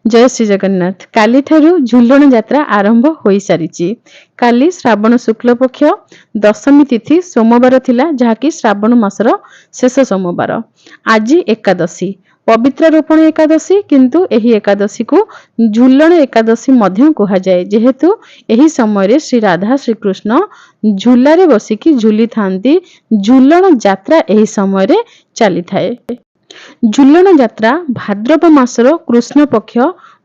जय श्री जगन्नाथ। काली ठारू झुलण यात्रा आरंभ हो सारी। काली श्रावण शुक्ल पक्ष दशमी तिथि सोमवार थिला, जहाँकि श्रावण मासर शेष सोमवार। आज एकादशी, पवित्र रोपण एकादशी, किंतु एही एकादशी को झुलण एकादशी मध्य कहा जाए, जेहेतु एही समय श्री राधा श्री कृष्ण झूलारे बसिकी झूली थांती। झुलण यात्रा एही समय चली थाए। झुलण यात्रा भाद्रव मासर कृष्ण पक्ष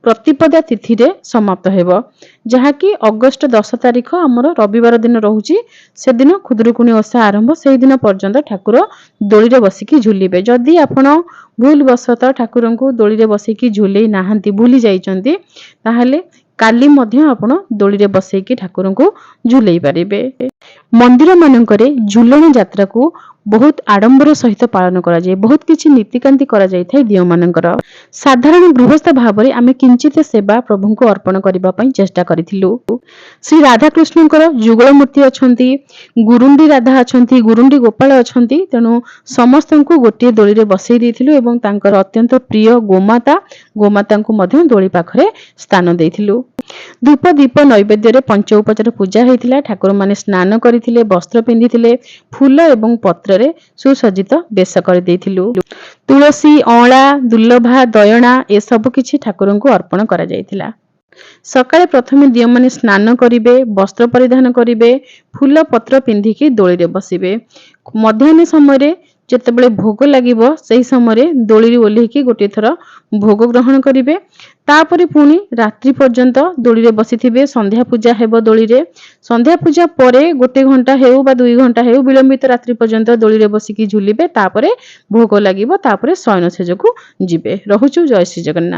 प्रतिपदा तिथि रे समाप्त हेबो, जहाँकि अगस्त 10 तारिख आमर रविवार दिन रहुची। से दिन खुदरुकुणी ओषा आरंभ। से दिन पर्यंत ठाकुर दोली रे बसिकी झुलिबे। जदि आपण भूल बसत ठाकुर को दोली रे बसिकी झुले नाहंती, भूली जाइचंती, ताहले काली मध्य आपण दोली रे बसैकी ठाकुर को झुलई पारिबे। मंदिर मानकरे झुलण यात्रा को बहुत आडंबर सहित पालन करा जाए। बहुत किछि नीतिकांति करा जाय थाय दियो मानकर। साधारण गृहस्थ भाव में आमे किंचित सेवा प्रभु को अर्पण करबा पई चेष्टा करिथिलु। श्री राधा कृष्णकर जुगल मूर्ति अछंती, गुरुंडी राधा अछंती, गुरुंडी गोपाल अछंती। तेणु समस्त को गोटे दोली रे बसई देथिलु एवं तांकर अत्यंत प्रिय गोमाता को मध्य दोली पाखरे स्थान देथिलु। धूप दीप नैवेद्य रे पंच उपचार पूजा होइतिला। ठाकुर माने स्नान करिथिले, वस्त्र पिंधिथिले, फूल एवं पत्र रे सुसज्जित बेश कर देथिलु। तुलसी, अँला, दुर्लभा, दयणा ए सब किछि ठाकुर को अर्पण करा जायतिला। सकाळे प्रथमे दियो माने स्नान करिवे, वस्त्र परिधान करिवे, फूल पत्र पिंधिकी दोली रे बसिबे। मध्याह्न समय जेतेबेले भोग लागिबो, सेही समय दोली रे ओल्हेकी गोटे थर भोग ग्रहण करिवे। तापरे पुणी रात्रि पर्यंत दोली रे बसिथिबे। संध्या पूजा हेबो दोली रे। संध्या पूजा परे गोटे घंटा हेउ बा 2 घंटा हेउ विलंबित रात्रि पर्यंत दोली रे बसिकी झुलिबे। तापरे भोग लागिबो, तापरे शयन सेजकु जिबे। रहुचु। जय श्री जगन्नाथ।